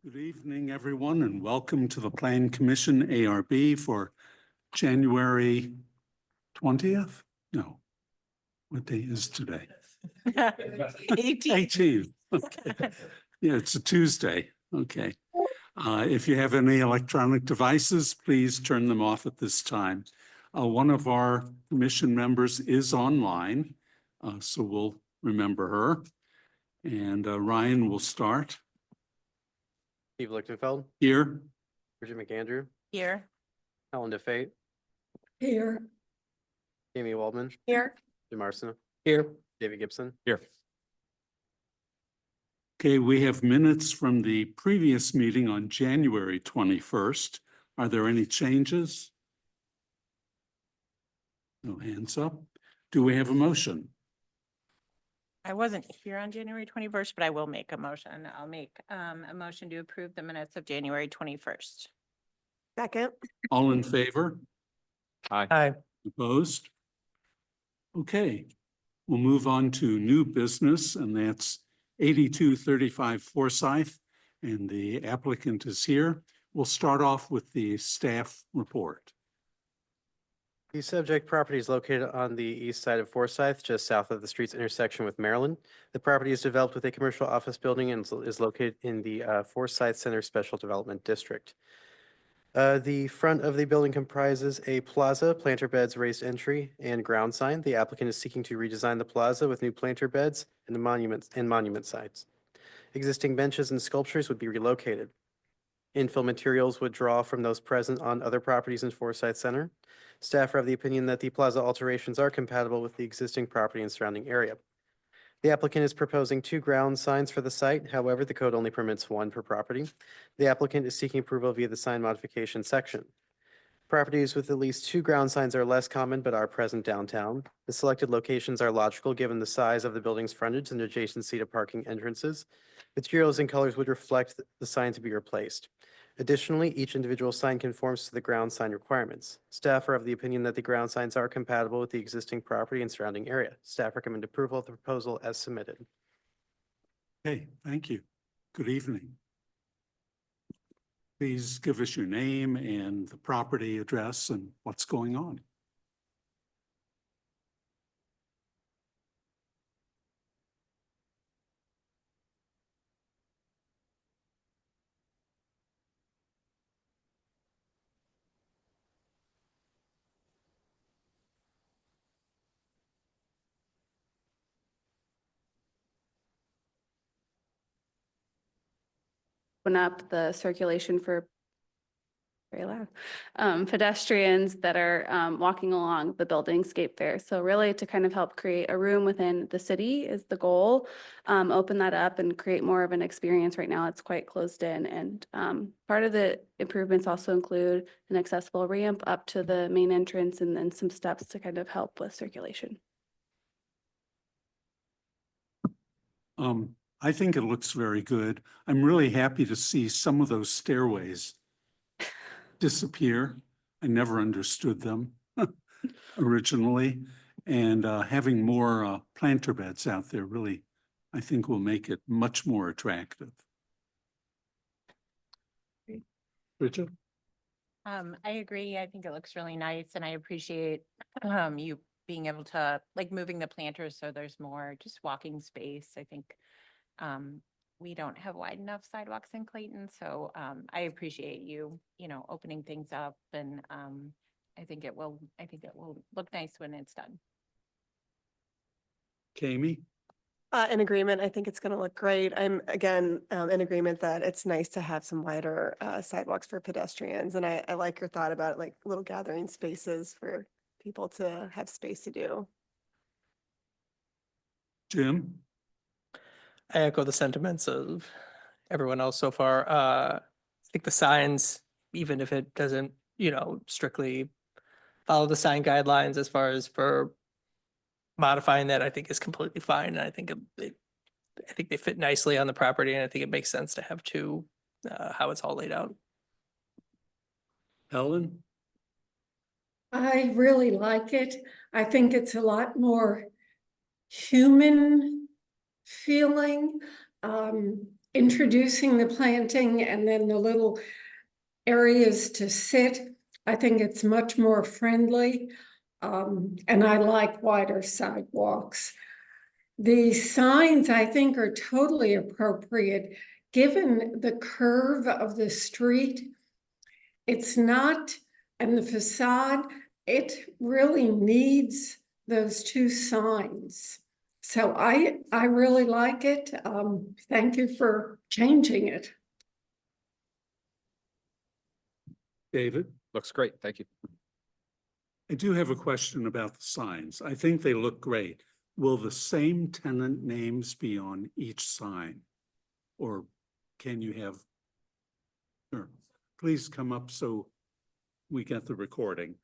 Good evening, everyone, and welcome to the Plan Commission ARB for January 20th? No. What day is today? 18th. Okay. Yeah, it's a Tuesday. Okay. If you have any electronic devices, please turn them off at this time. One of our commission members is online, so we'll remember her. And Ryan will start. Steve Lichtenfeld, Here. Bridget McAndrew, Here. Helen DeFate, Here. Amy Waldman, Here. Jim Arsenault, Here. David Gibson. Here. Okay, we have minutes from the previous meeting on January 21st. Are there any changes? No hands up. Do we have a motion? I wasn't here on January 21st, but I will make a motion. I'll make a motion to approve the minutes of January 21st. Second. All in favor? Aye. Opposed? Okay, we'll move on to new business, and that's 8235 Forsyth, and the applicant is here. We'll start off with the staff report. The subject property is located on the east side of Forsyth, just south of the street's intersection with Maryland. The property is developed with a commercial office building and is located in the Forsyth Center Special Development District. The front of the building comprises a plaza, planter beds, raised entry, and ground sign. The applicant is seeking to redesign the plaza with new planter beds and monument signs. Existing benches and sculptures would be relocated. Infill materials would draw from those present on other properties in Forsyth Center. Staff are of the opinion that the plaza alterations are compatible with the existing property and surrounding area. The applicant is proposing 2 ground signs for the site. However, the code only permits 1 per property. The applicant is seeking approval via the sign modification section. Properties with at least 2 ground signs are less common but are present downtown. The selected locations are logical given the size of the building's frontage and adjacency to parking entrances. Materials and colors would reflect the sign to be replaced. Additionally, each individual sign conforms to the ground sign requirements. Staff are of the opinion that the ground signs are compatible with the existing property and surrounding area. Staff recommend approval of the proposal as submitted. Okay, thank you. Good evening. Please give us your name and the property address and what's going on. Open up the circulation for very loud pedestrians that are walking along the buildingscape there. So really to kind of help create a room within the city is the goal. Open that up and create more of an experience. Right now it's quite closed in, and part of the improvements also include an accessible ramp up to the main entrance and then some steps to kind of help with circulation. I think it looks very good. I'm really happy to see some of those stairways disappear. I never understood them originally. And having more planter beds out there really, I think, will make it much more attractive. Bridget? I agree. I think it looks really nice, and I appreciate you being able to moving the planters so there's more just walking space. I think we don't have wide enough sidewalks in Clayton, so I appreciate you opening things up, and I think it will look nice when it's done. Kami? In agreement. I think it's going to look great. I'm again in agreement that it's nice to have some wider sidewalks for pedestrians, and I like your thought about like little gathering spaces for people to have space to do. Jim? I echo the sentiments of everyone else so far. I think the signs, even if it doesn't, strictly follow the sign guidelines as far as for modifying that, I think is completely fine. And I think they fit nicely on the property, and I think it makes sense to have 2, how it's all laid out. Helen? I really like it. I think it's a lot more human feeling. introducing the planting and then the little areas to sit. I think it's much more friendly. And I like wider sidewalks. The signs, I think, are totally appropriate, given the curve of the street. It's not, and the facade, it really needs those two signs. So I really like it. Thank you for changing it. David? Looks great. Thank you. I do have a question about the signs. I think they look great. Will the same tenant names be on each sign? Or can you have? Sure. Please come up so we get the recording.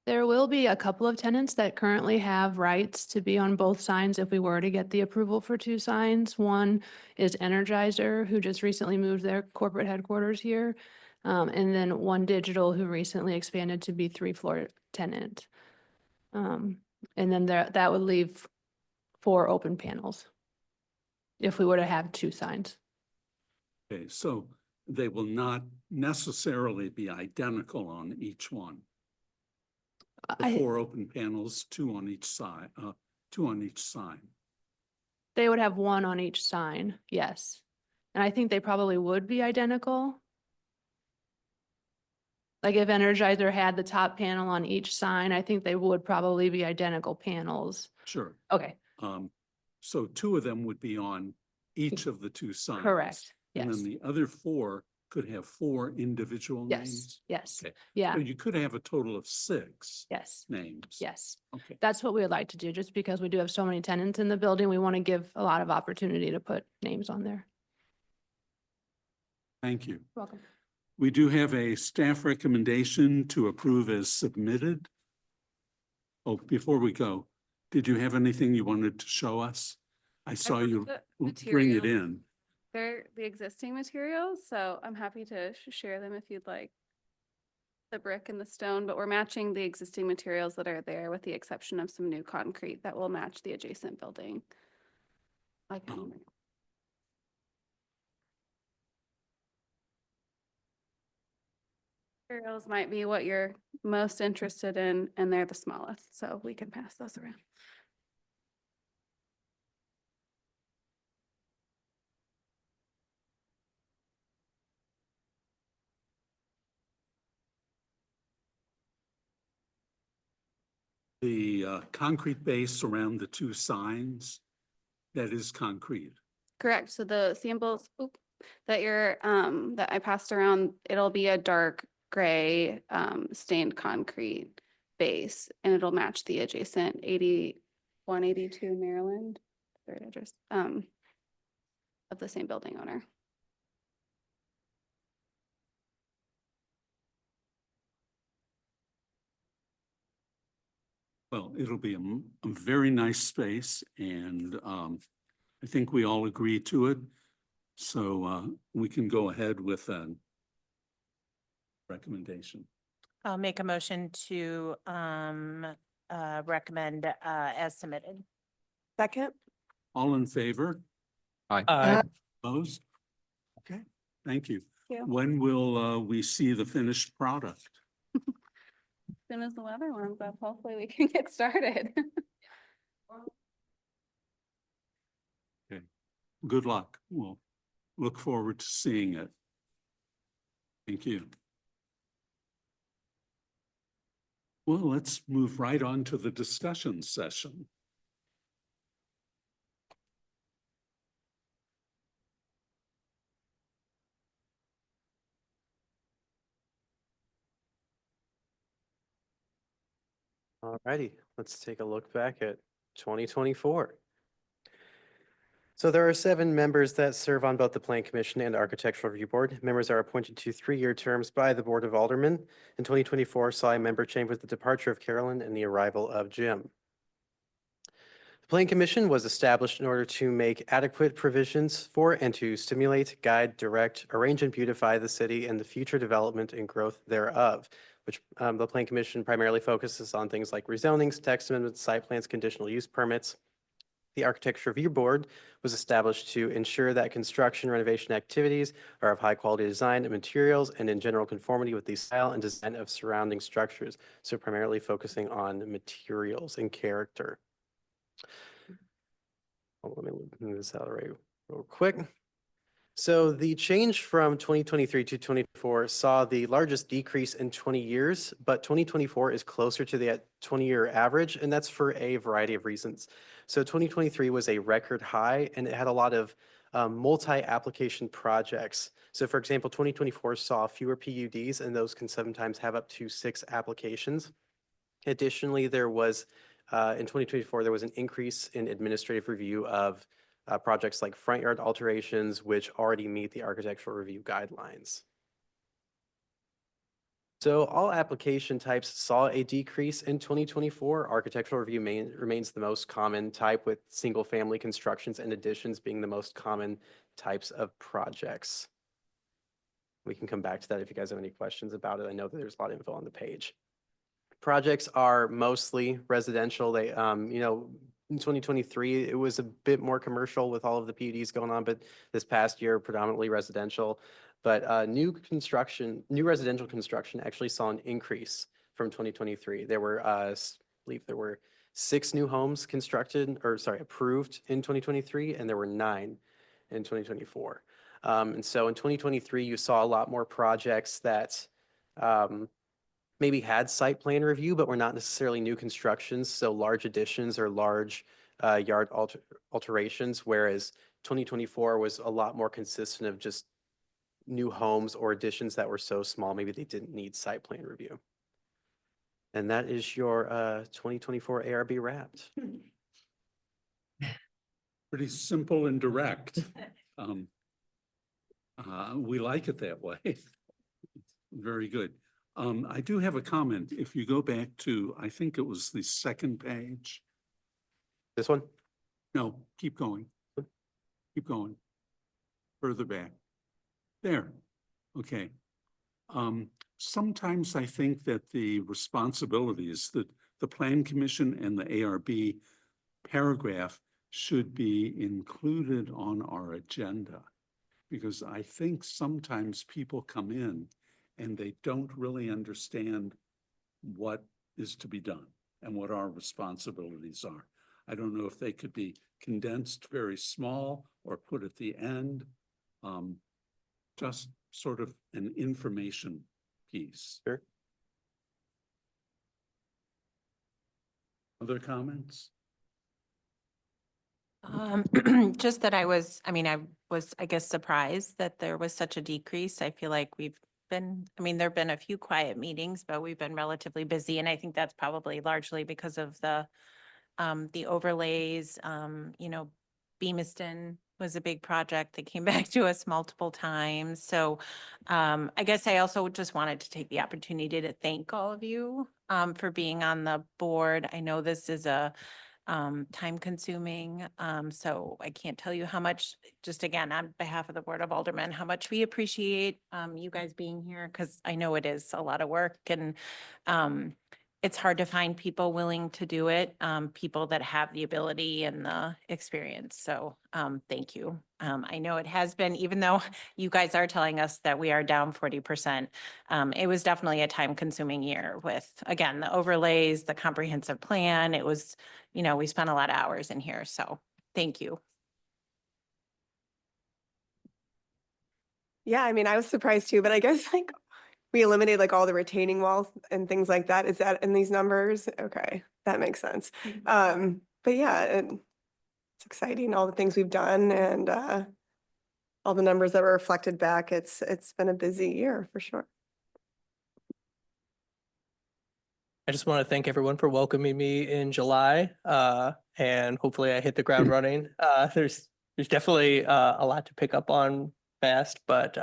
There will be a couple of tenants that currently have rights to be on both signs if we were to get the approval for two signs. One is Energizer, who just recently moved their corporate headquarters here. And then One Digital, who recently expanded to be 3-floor tenant. And then that would leave 4 open panels if we were to have two signs. Okay, so they will not necessarily be identical on each one. The 4 open panels, 2 on each side, 2 on each sign. They would have 1 on each sign, yes. And I think they probably would be identical. Like if Energizer had the top panel on each sign, I think they would probably be identical panels. Sure. Okay, So 2 of them would be on each of the 2 signs. correct, And yes, then the other 4 could have 4 individual names. yes, Okay. yeah, So you could have a total of 6 yes, names. yes. Okay, That's what we would like to do, just because we do have so many tenants in the building. We want to give a lot of opportunity to put names on there. thank you. Welcome. We do have a staff recommendation to approve as submitted. Oh, before we go, did you have anything you wanted to show us? I saw you bring it in. They're the existing materials, so I'm happy to share them if you'd like. The brick and the stone, but we're matching the existing materials that are there with the exception of some new concrete that will match the adjacent building. I can- Materials might be what you're most interested in, and they're the smallest, so we can pass those around. The concrete base around the 2 signs, that is concrete. Correct. So the samples that that I passed around, it'll be a dark gray stained concrete base, and it'll match the adjacent 182 Maryland third address of the same building owner. Well, it'll be a very nice space, and I think we all agree to it. So we can go ahead with a recommendation. I'll make a motion to recommend as submitted. Second? All in favor? Aye. Opposed? Okay, thank you. Thank you. When will we see the finished product? As soon as the weather warms up, hopefully we can get started. Good luck. We'll look forward to seeing it. Thank you. Well, let's move right on to the discussion session. Alrighty, let's take a look back at 2024. So there are 7 members that serve on both the Plan Commission and Architectural Review Board. Members are appointed to 3-year terms by the Board of Aldermen. In 2024 saw a member change with the departure of Carolyn and the arrival of Jim. The Plan Commission was established in order to make adequate provisions for and to stimulate, guide, direct, arrange, and beautify the city and the future development and growth thereof, which the Plan Commission primarily focuses on things like rezonings, text amendments, site plans, conditional use permits. The Architecture Review Board was established to ensure that construction renovation activities are of high quality design and materials and in general conformity with the style and design of surrounding structures. So primarily focusing on materials and character. Let me move this out real quick. So the change from 2023 to 2024 saw the largest decrease in 20 years, but 2024 is closer to the 20-year average, and that's for a variety of reasons. So 2023 was a record high, and it had a lot of multi-application projects. So for example, 2024 saw fewer PUDs, and those can sometimes have up to 6 applications. Additionally, there was, in 2024, there was an increase in administrative review of projects like front yard alterations, which already meet the architectural review guidelines. So all application types saw a decrease in 2024. Architectural review remains the most common type, with single family constructions and additions being the most common types of projects. We can come back to that if you guys have any questions about it. I know that there's a lot of info on the page. Projects are mostly residential. They, in 2023, it was a bit more commercial with all of the PUDs going on, but this past year, predominantly residential. But new residential construction actually saw an increase from 2023. There were, I believe there were 6 new homes constructed, approved in 2023, and there were 9 in 2024. And so in 2023, you saw a lot more projects that maybe had site plan review, but were not necessarily new constructions, so large additions or large yard alterations, whereas 2024 was a lot more consistent of just new homes or additions that were so small, maybe they didn't need site plan review. And that is your 2024 ARB wrapped. Pretty simple and direct. We like it that way. Very good. I do have a comment. If you go back to, I think it was the second page. This one? No, keep going. Keep going. Further back. There. Okay. Sometimes I think that the responsibilities that the Plan Commission and the ARB paragraph should be included on our agenda, because I think sometimes people come in and they don't really understand what is to be done and what our responsibilities are. I don't know if they could be condensed very small or put at the end. Just sort of an information piece. Sure. Other comments? Just that I was, I guess, surprised that there was such a decrease. I feel like we've been, there've been a few quiet meetings, but we've been relatively busy. And I think that's probably largely because of the overlays. Beamiston was a big project that came back to us multiple times. So I guess I also just wanted to take the opportunity to thank all of you for being on the board. I know this is a time consuming. So I can't tell you how much, just again, on behalf of the Board of Aldermen, how much we appreciate you guys being here, because I know it is a lot of work, and it's hard to find people willing to do it, people that have the ability and the experience. So thank you. I know it has been, even though you guys are telling us that we are down 40%, it was definitely a time consuming year with, again, the overlays, the comprehensive plan. It was, we spent a lot of hours in here. So thank you. Yeah, I was surprised too, but I guess we eliminated all the retaining walls and things like that. Is that in these numbers? Okay, that makes sense. But yeah, it's exciting, all the things we've done and all the numbers that were reflected back. It's been a busy year for sure. I just want to thank everyone for welcoming me in July, and hopefully I hit the ground running. There's definitely a lot to pick up on fast, but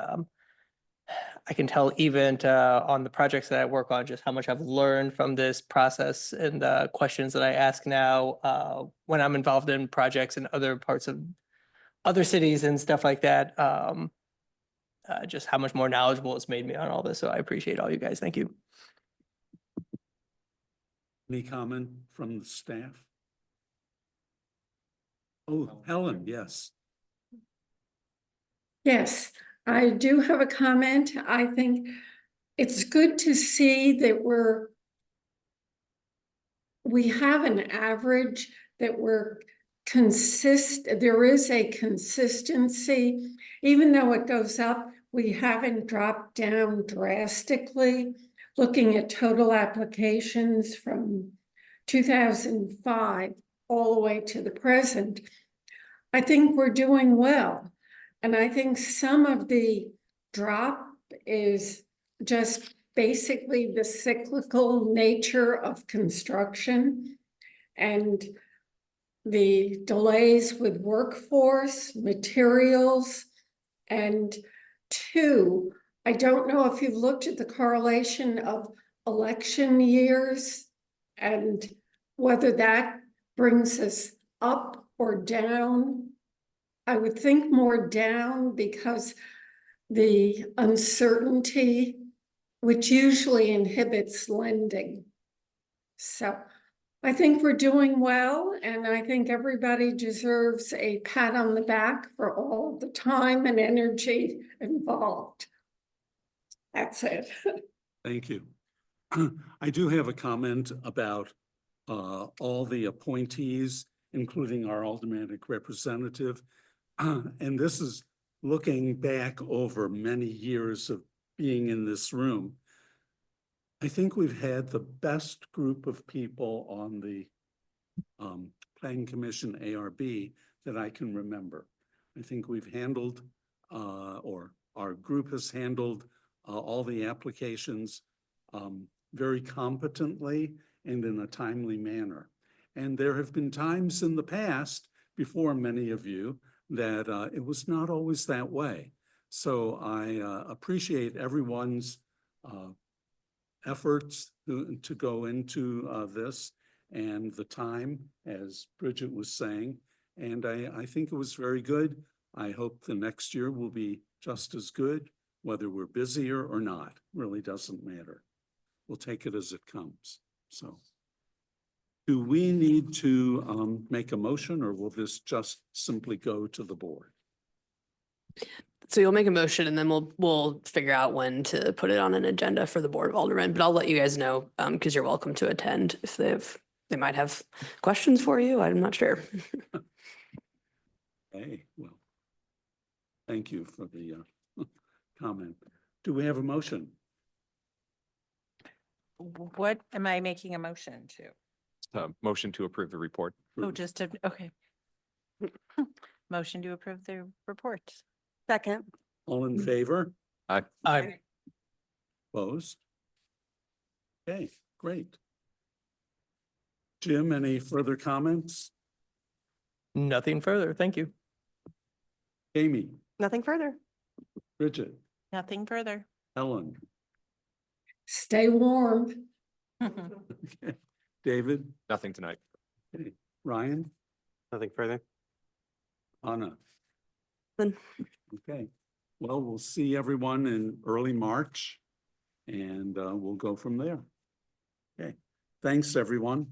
I can tell even on the projects that I work on, just how much I've learned from this process and the questions that I ask now when I'm involved in projects in other parts of other cities and stuff like that. Just how much more knowledgeable it's made me on all this. So I appreciate all you guys. Thank you. Any comment from the staff? Oh, Helen, yes. Yes, I do have a comment. I think it's good to see that we have an average that there is a consistency. Even though it goes up, we haven't dropped down drastically. Looking at total applications from 2005 all the way to the present, I think we're doing well. And I think some of the drop is just basically the cyclical nature of construction and the delays with workforce, materials, and two, I don't know if you've looked at the correlation of election years and whether that brings us up or down. I would think more down because the uncertainty, which usually inhibits lending. So I think we're doing well, and I think everybody deserves a pat on the back for all the time and energy involved. That's it. Thank you. I do have a comment about all the appointees, including our aldermanic representative. And this is looking back over many years of being in this room. I think we've had the best group of people on the Planning Commission ARB that I can remember. I think we've handled, or our group has handled all the applications very competently and in a timely manner. And there have been times in the past, before many of you, that it was not always that way. So I appreciate everyone's efforts to go into this and the time, as Bridget was saying. And I think it was very good. I hope the next year will be just as good, whether we're busier or not, really doesn't matter. We'll take it as it comes. So do we need to make a motion, or will this just simply go to the board? So you'll make a motion and then we'll figure out when to put it on an agenda for the Board of Aldermen, but I'll let you guys know, because you're welcome to attend if they might have questions for you. I'm not sure. Hey, well, thank you for the comment. Do we have a motion? What am I making a motion to? Motion to approve the report. Oh, just to, okay. Motion to approve the report. Second. All in favor? I, Opposed? Okay, great. Jim, any further comments? nothing further. Thank you. Amy, Nothing further. Bridget, Nothing further. Helen, Stay warm. okay. David, Nothing tonight. okay. Ryan, Nothing further. Anna. Then. Okay, well, we'll see everyone in early March and we'll go from there. Okay, thanks, everyone.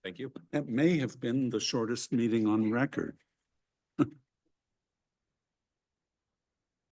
Thank you. That may have been the shortest meeting on record.